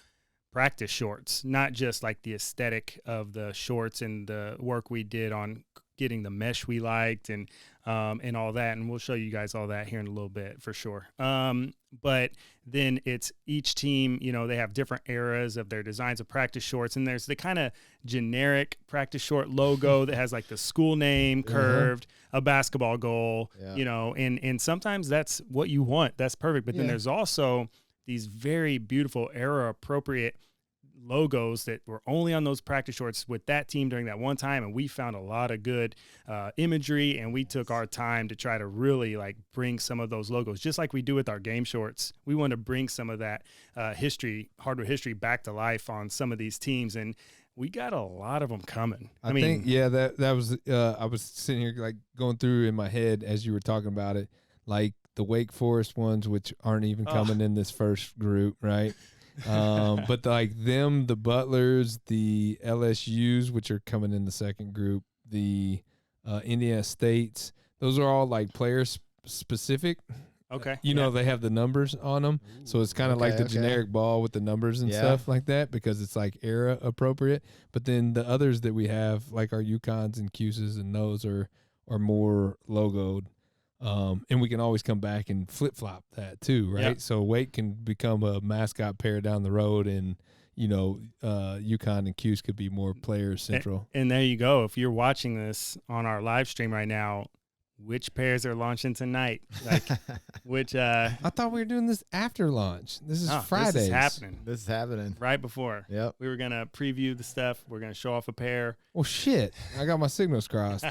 [SPEAKER 3] practice shorts, not just like the aesthetic of the shorts and the work we did on getting the mesh we liked and all that. And we'll show you guys all that here in a little bit for sure. But then it's each team, they have different eras of their designs of practice shorts. And there's the kind of generic practice short logo that has like the school name curved, a basketball goal, and sometimes that's what you want. That's perfect. But then there's also these very beautiful era appropriate logos that were only on those practice shorts with that team during that one time. And we found a lot of good imagery, and we took our time to try to really like bring some of those logos, just like we do with our game shorts. We want to bring some of that hardware history back to life on some of these teams. And we got a lot of them coming.
[SPEAKER 4] I think that was I was sitting here like going through in my head as you were talking about it, like the Wake Forest ones, which aren't even coming in this first group, right? But like them, the Butlers, the LSUs, which are coming in the second group, the Indiana States, those are all like players specific.
[SPEAKER 3] Okay.
[SPEAKER 4] You know, they have the numbers on them. So it's kind of like the generic ball with the numbers and stuff like that, because it's like era appropriate. But then the others that we have, like our Yukons and Cuses, and those are more logoed. And we can always come back and flip-flop that too, right?
[SPEAKER 3] Yep.
[SPEAKER 4] So Wake can become a mascot pair down the road, and, you know, Yukon and Cuse could be more player central.
[SPEAKER 3] And there you go. If you're watching this on our live stream right now, which pairs are launching tonight? Like, which?
[SPEAKER 4] I thought we were doing this after launch. This is Friday.
[SPEAKER 3] This is happening.
[SPEAKER 2] This is happening.
[SPEAKER 3] Right before.
[SPEAKER 2] Yep.
[SPEAKER 3] We were going to preview the stuff. We're going to show off a pair.
[SPEAKER 4] Well, shit. I got my signals crossed.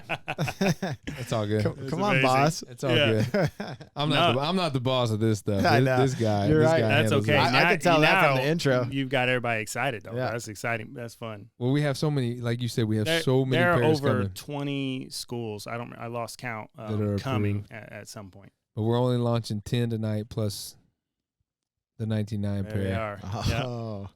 [SPEAKER 4] It's all good.
[SPEAKER 2] Come on, boss.
[SPEAKER 4] It's all good. I'm not the boss of this stuff.
[SPEAKER 2] I know.
[SPEAKER 4] This guy.
[SPEAKER 2] You're
[SPEAKER 4] this
[SPEAKER 2] right.
[SPEAKER 4] guy
[SPEAKER 3] That's
[SPEAKER 4] handles
[SPEAKER 3] okay.
[SPEAKER 4] it.
[SPEAKER 2] I can tell that from the intro.
[SPEAKER 3] You've got everybody excited, though.
[SPEAKER 2] Yeah.
[SPEAKER 3] That's exciting. That's fun.
[SPEAKER 4] Well, we have so many, like you said, we have so many
[SPEAKER 3] there are
[SPEAKER 4] pairs
[SPEAKER 3] over
[SPEAKER 4] coming.
[SPEAKER 3] 20 schools. I lost count
[SPEAKER 4] That are
[SPEAKER 3] coming at some point.
[SPEAKER 4] But we're only launching 10 tonight plus the 99
[SPEAKER 3] There
[SPEAKER 4] pair.
[SPEAKER 3] they are.
[SPEAKER 2] Oh.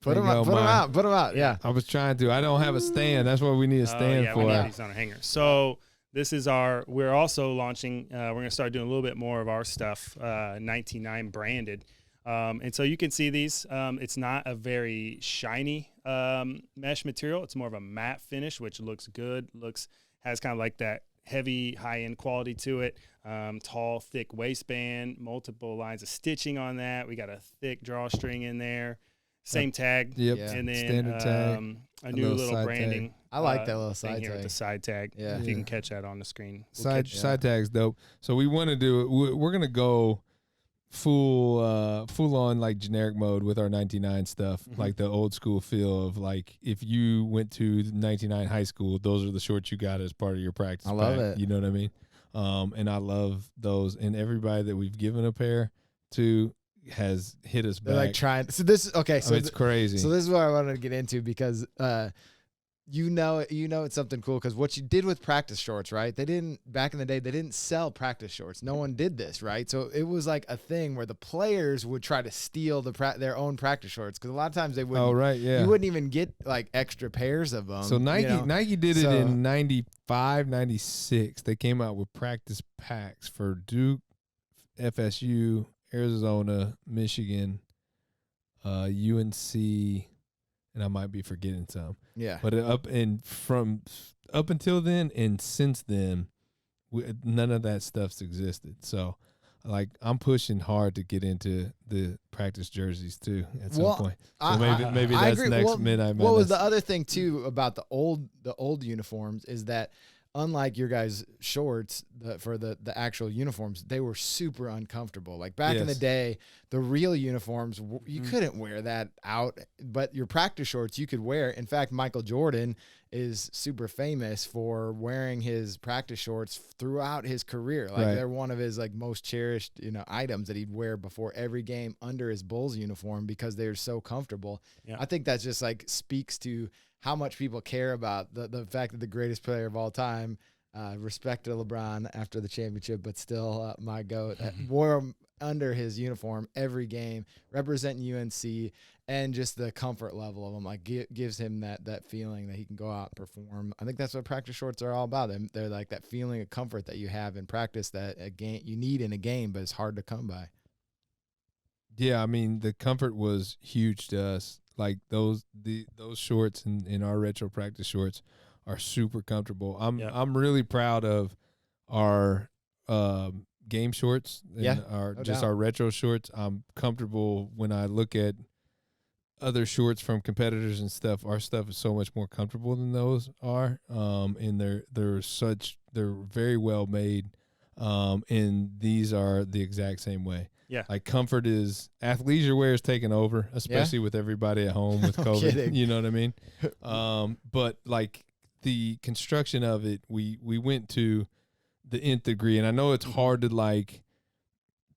[SPEAKER 2] Put
[SPEAKER 4] There
[SPEAKER 2] them
[SPEAKER 4] you
[SPEAKER 2] out.
[SPEAKER 4] go,
[SPEAKER 2] Put them
[SPEAKER 4] Mike.
[SPEAKER 2] out. Put them out. Yeah.
[SPEAKER 4] I was trying to. I don't have a stand. That's what we need a stand
[SPEAKER 3] yeah,
[SPEAKER 4] for.
[SPEAKER 3] we need these on a hanger. So this is we're also launching, we're going to start doing a little bit more of our stuff, 99 branded. And so you can see these. It's not a very shiny mesh material. It's more of a matte finish, which looks good. Has kind of like that heavy, high-end quality to it. Tall, thick waistband, multiple lines of stitching on that. We got a thick drawstring in there. Same tag.
[SPEAKER 4] Yep.
[SPEAKER 2] Yeah.
[SPEAKER 3] And then
[SPEAKER 4] Standard tag.
[SPEAKER 3] a new
[SPEAKER 4] little
[SPEAKER 3] little
[SPEAKER 4] side
[SPEAKER 3] branding.
[SPEAKER 2] I like that little
[SPEAKER 3] thing
[SPEAKER 2] side
[SPEAKER 3] here with
[SPEAKER 2] tag.
[SPEAKER 3] the side tag.
[SPEAKER 2] Yeah.
[SPEAKER 3] If you
[SPEAKER 4] Yeah.
[SPEAKER 3] can catch that on the screen.
[SPEAKER 4] Side tags dope. So we want to do it. We're gonna go full on like generic mode with our 99 stuff, like the old school feel of like if you went to 99 high school, those are the shorts you got as part of your practice.
[SPEAKER 2] I love
[SPEAKER 4] pack,
[SPEAKER 2] it.
[SPEAKER 4] You know what I mean? And I love those. And everybody that we've given a pair to has hit us
[SPEAKER 2] They're
[SPEAKER 4] back.
[SPEAKER 2] like trying. So this. Okay. So
[SPEAKER 4] it's crazy.
[SPEAKER 2] So this is what I wanted to get into because you know it's something cool because what you did with practice shorts, right? They didn't back in the day. They didn't sell practice shorts. No one did this, right? So it was like a thing where the players would try to steal their own practice shorts because a lot of times they wouldn't.
[SPEAKER 4] Oh right, yeah.
[SPEAKER 2] You wouldn't even get like extra pairs of them.
[SPEAKER 4] So Nike
[SPEAKER 2] you know?
[SPEAKER 4] Nike did it
[SPEAKER 2] So-
[SPEAKER 4] in 95, 96. They came out with practice packs for Duke, FSU, Arizona, Michigan, UNC, and I might be forgetting some.
[SPEAKER 2] Yeah.
[SPEAKER 4] But up until then and since then, none of that stuff's existed. So, like, I'm pushing hard to get into the practice jerseys too at some point. So maybe
[SPEAKER 2] I
[SPEAKER 4] that's
[SPEAKER 2] agree.
[SPEAKER 4] next
[SPEAKER 2] Well,
[SPEAKER 4] midnight.
[SPEAKER 2] What was
[SPEAKER 4] Madness.
[SPEAKER 2] the other thing too about the old uniforms is that unlike your guys' shorts for the actual uniforms, they were super uncomfortable. Like back in the
[SPEAKER 4] Yes.
[SPEAKER 2] day, the real uniforms you couldn't wear that out, but your practice shorts you could wear. In fact, Michael Jordan is super famous for wearing his practice shorts throughout his career. Like
[SPEAKER 4] Right.
[SPEAKER 2] they're one of his like most cherished, items that he'd wear before every game under his Bulls uniform because they're so comfortable.
[SPEAKER 3] Yeah.
[SPEAKER 2] I think that just like speaks to how much people care about the fact that the greatest player of all time, respect to LeBron after the championship, but still my GOAT, wore 'em under his uniform every game, representing UNC, and just the comfort level of him, like gives him that feeling that he can go out and perform. I think that's what practice shorts are all about. They're like that feeling of comfort that you have in practice that you need in a game, but it's hard to come by.
[SPEAKER 4] Yeah, I mean the comfort was huge to us. Like those shorts in our retro practice shorts are super comfortable. I'm really proud of our game shorts and
[SPEAKER 2] Yeah,
[SPEAKER 4] our
[SPEAKER 2] no
[SPEAKER 4] just
[SPEAKER 2] doubt.
[SPEAKER 4] our retro shorts. I'm comfortable when I look at other shorts from competitors and stuff. Our stuff is so much more comfortable than those are. And they're very well made. And these are the exact same way.
[SPEAKER 3] Yeah.
[SPEAKER 4] Like comfort is athleisure wear is taking over, especially with everybody at home with COVID.
[SPEAKER 2] kidding.
[SPEAKER 4] You know what I mean? But like the construction of it, we went to the nth degree, and I know it's hard to like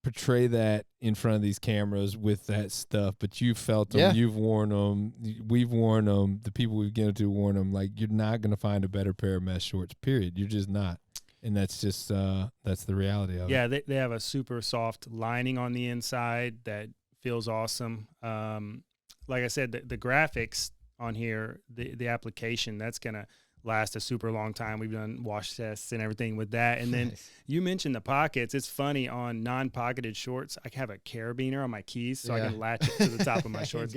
[SPEAKER 4] portray that in front of these cameras with that stuff, but you felt them,
[SPEAKER 2] Yeah.
[SPEAKER 4] you've worn them, we've worn them, the people we've given to worn them. Like, you're not going to find a better pair of mesh shorts, period. You're just not. And that's just, that's the reality of it.
[SPEAKER 3] Yeah, they have a super soft lining on the inside that feels awesome. Like I said, the graphics on here, the application, that's going to last a super long time. We've done wash tests and everything with that. And then you mentioned the pockets. It's funny, on non-pocketed shorts, I have a carabiner on my keys so I can latch it to the top of my shorts.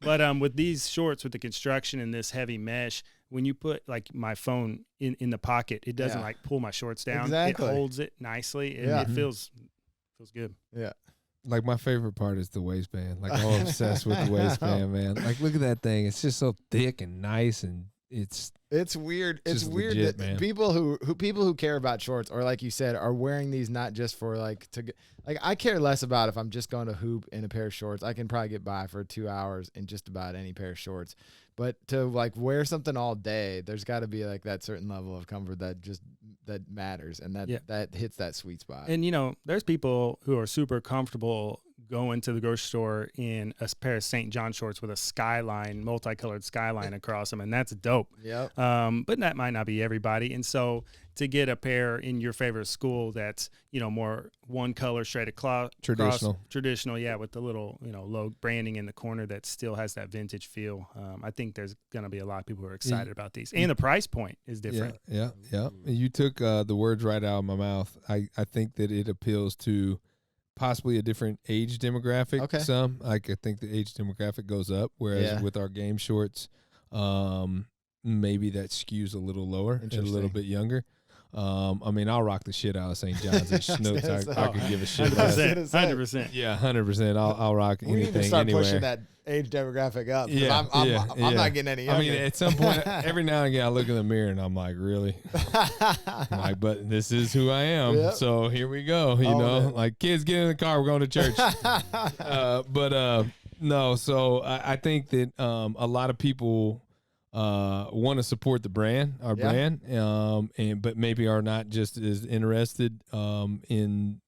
[SPEAKER 3] But with these shorts, with the construction and this heavy mesh, when you put like my phone in the pocket, it doesn't like pull my shorts down.
[SPEAKER 2] Exactly.
[SPEAKER 3] It holds it nicely. And it feels good.
[SPEAKER 2] Yeah.
[SPEAKER 4] Like, my favorite part is the waistband. Like, I'm obsessed with the waistband, man. Like, look at that thing. It's just so thick and nice, and it's
[SPEAKER 2] weird. It's
[SPEAKER 4] just
[SPEAKER 2] weird
[SPEAKER 4] legit,
[SPEAKER 2] that
[SPEAKER 4] man.
[SPEAKER 2] people who care about shorts, or like you said, are wearing these not just for like I care less about if I'm just going to hoop in a pair of shorts. I can probably get by for 2 hours in just about any pair of shorts. But to like wear something all day, there's got to be like that certain level of comfort that matters, and that hits that sweet spot.
[SPEAKER 3] And, you know, there's people who are super comfortable going to the grocery store in a pair of St. John shorts with a skyline, multicolored skyline across them, and that's dope.
[SPEAKER 2] Yep.
[SPEAKER 3] But that might not be everybody. And so to get a pair in your favorite school that's, you know, more one color straight across, traditional, yeah, with the little, you know, low branding in the corner that still has that vintage feel. I think there's going to be a lot of people who are excited about these. And the price point is different.
[SPEAKER 4] Yeah. You took the words right out of my mouth. I think that it appeals to possibly a different age demographic.
[SPEAKER 2] Okay.
[SPEAKER 4] Some, like, I think the age demographic goes up, whereas with our game shorts, maybe that skews a little lower and a little bit younger. I mean, I'll rock the shit out of St. John's and Schnucks. I could give a shit.
[SPEAKER 3] 100%.
[SPEAKER 4] Yeah, 100%. I'll rock
[SPEAKER 2] We need
[SPEAKER 4] anything
[SPEAKER 2] to start
[SPEAKER 4] anywhere.
[SPEAKER 2] pushing that age demographic up.
[SPEAKER 4] Yeah,
[SPEAKER 2] I'm not getting any younger.
[SPEAKER 4] I mean, at some point, every now and again, I look in the mirror and I'm like, really? I'm like, but this is who I am.
[SPEAKER 2] Yep.
[SPEAKER 4] So here we go. You know, like, kids, get in the car. We're going to church. No. So I think that a lot of people want to support the brand, our brand, but maybe are not just as interested in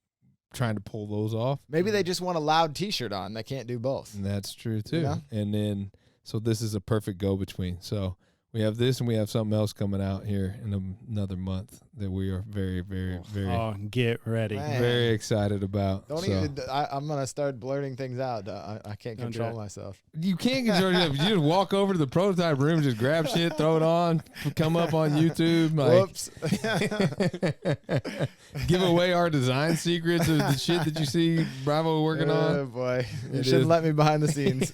[SPEAKER 4] trying to pull those off.
[SPEAKER 2] Maybe they just want a loud T-shirt on. They can't do both.
[SPEAKER 4] And that's true too.
[SPEAKER 2] Yeah.
[SPEAKER 4] And then, so this is a perfect go-between. So we have this, and we have something else coming out here in another month that we are very, very, very,
[SPEAKER 3] get ready.
[SPEAKER 2] Man.
[SPEAKER 4] very excited about.
[SPEAKER 2] I'm gonna start blurting things out. I can't control myself.
[SPEAKER 4] You can't control yourself. You just walk over to the prototype room, just grab shit, throw it on, come up on YouTube. Like,
[SPEAKER 2] Whoops.
[SPEAKER 4] give away our design secrets of the shit that you see Bravo working on.
[SPEAKER 2] Oh boy, you shouldn't let me behind the scenes.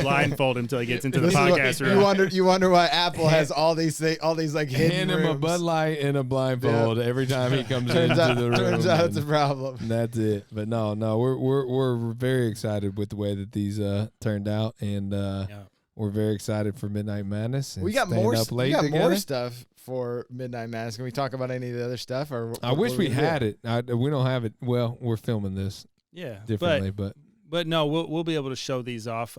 [SPEAKER 3] Blindfold him until he gets into the podcast room.
[SPEAKER 2] You wonder why Apple has all these like hidden
[SPEAKER 4] Hand him
[SPEAKER 2] rooms.
[SPEAKER 4] a Bud Light and a blindfold every time he comes into the room.
[SPEAKER 2] Turns out it's a problem.
[SPEAKER 4] That's it. But no, we're very excited with the way that these turned out, and we're very excited for Midnight Madness. And
[SPEAKER 2] We got
[SPEAKER 4] staying
[SPEAKER 2] more.
[SPEAKER 4] up late
[SPEAKER 2] We got
[SPEAKER 4] together.
[SPEAKER 2] more stuff for Midnight Madness. Can we talk about any of the other stuff? Or
[SPEAKER 4] I wish we had it. We don't have it. Well, we're filming this differently,
[SPEAKER 3] but no, we'll be able to show these off.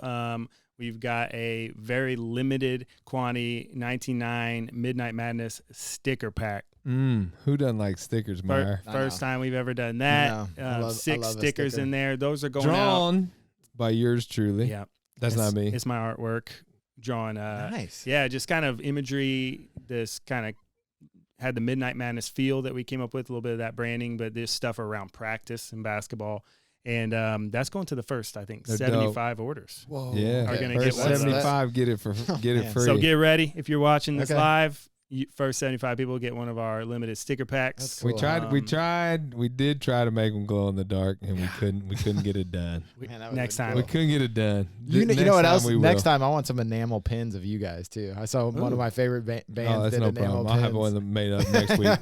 [SPEAKER 3] We've got a very limited quantity 99 Midnight Madness sticker pack.
[SPEAKER 4] Who doesn't like stickers, Meyer?
[SPEAKER 3] First time we've ever done that.
[SPEAKER 2] I love
[SPEAKER 3] 6
[SPEAKER 2] a
[SPEAKER 3] stickers
[SPEAKER 2] sticker.
[SPEAKER 3] in there. Those are going out.
[SPEAKER 4] Drawn by yours truly.
[SPEAKER 3] Yeah,
[SPEAKER 4] That's not me.
[SPEAKER 3] It's my artwork drawn.
[SPEAKER 2] Nice.
[SPEAKER 3] Yeah, just kind of imagery. This kind of had the Midnight Madness feel that we came up with, a little bit of that branding, but this stuff around practice and basketball. And that's going to the first, I think,
[SPEAKER 4] They're
[SPEAKER 3] 75 orders.
[SPEAKER 2] Whoa.
[SPEAKER 4] Yeah,
[SPEAKER 3] Are gonna
[SPEAKER 2] First
[SPEAKER 3] get one of those.
[SPEAKER 4] 75. Get it free.
[SPEAKER 3] So get ready. If you're watching this
[SPEAKER 2] Okay.
[SPEAKER 3] live, first 75 people get one of our limited sticker packs.
[SPEAKER 2] That's
[SPEAKER 4] We
[SPEAKER 2] cool.
[SPEAKER 4] tried. We did try to make them glow in the dark, and we couldn't. We couldn't get it done.
[SPEAKER 2] Man, that would've
[SPEAKER 3] Next
[SPEAKER 2] been
[SPEAKER 3] time.
[SPEAKER 4] We
[SPEAKER 2] cool.
[SPEAKER 4] couldn't get it done.
[SPEAKER 2] You know
[SPEAKER 4] Next
[SPEAKER 2] what
[SPEAKER 4] time
[SPEAKER 2] else?
[SPEAKER 4] we
[SPEAKER 2] Next
[SPEAKER 4] will.
[SPEAKER 2] time I want some enamel pins of you guys too. I saw one of my favorite bands
[SPEAKER 4] Oh, that's
[SPEAKER 2] did
[SPEAKER 4] no
[SPEAKER 2] enamel
[SPEAKER 4] problem. I'll have
[SPEAKER 2] pins.
[SPEAKER 4] one made up next week.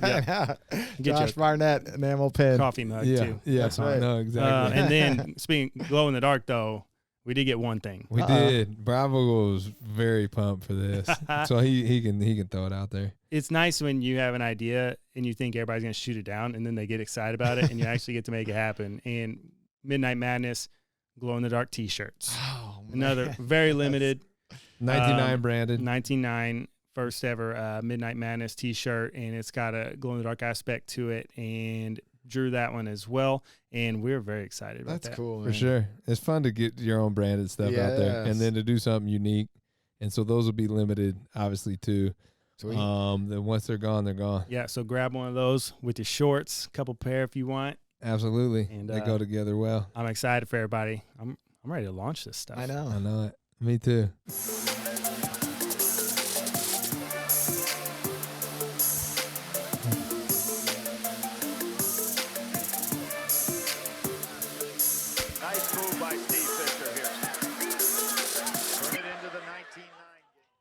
[SPEAKER 3] Get
[SPEAKER 2] Josh
[SPEAKER 3] your
[SPEAKER 2] Barnett enamel pin.
[SPEAKER 3] coffee mug
[SPEAKER 4] Yeah,
[SPEAKER 3] too.
[SPEAKER 4] yeah.
[SPEAKER 2] That's right.
[SPEAKER 4] No, exactly.
[SPEAKER 3] And then speaking glow in the dark though, we did get one thing.
[SPEAKER 4] We did. Bravo was very pumped for this, so he can throw it out there.
[SPEAKER 3] It's nice when you have an idea and you think everybody's going to shoot it down, and then they get excited about it, and you actually get to make it happen. And Midnight Madness glow in the dark T-shirts,
[SPEAKER 2] Oh, man.
[SPEAKER 3] another very limited
[SPEAKER 4] 99 branded.
[SPEAKER 3] 99 first ever Midnight Madness T-shirt, and it's got a glow in the dark aspect to it. And drew that one as well, and we're very excited about
[SPEAKER 2] That's
[SPEAKER 3] that.
[SPEAKER 2] cool, man.
[SPEAKER 4] For sure. It's fun to get your own branded stuff out there,
[SPEAKER 2] Yes.
[SPEAKER 4] and then to do something unique. And so those will be limited, obviously, too.
[SPEAKER 2] Sweet.
[SPEAKER 4] Then once they're gone, they're gone.
[SPEAKER 3] Yeah, so grab one of those with your shorts, couple pair if you want.
[SPEAKER 4] Absolutely.
[SPEAKER 3] And,
[SPEAKER 4] they go together well.
[SPEAKER 3] I'm excited for everybody. I'm ready to launch this stuff.
[SPEAKER 2] I know.
[SPEAKER 4] I know it. Me too.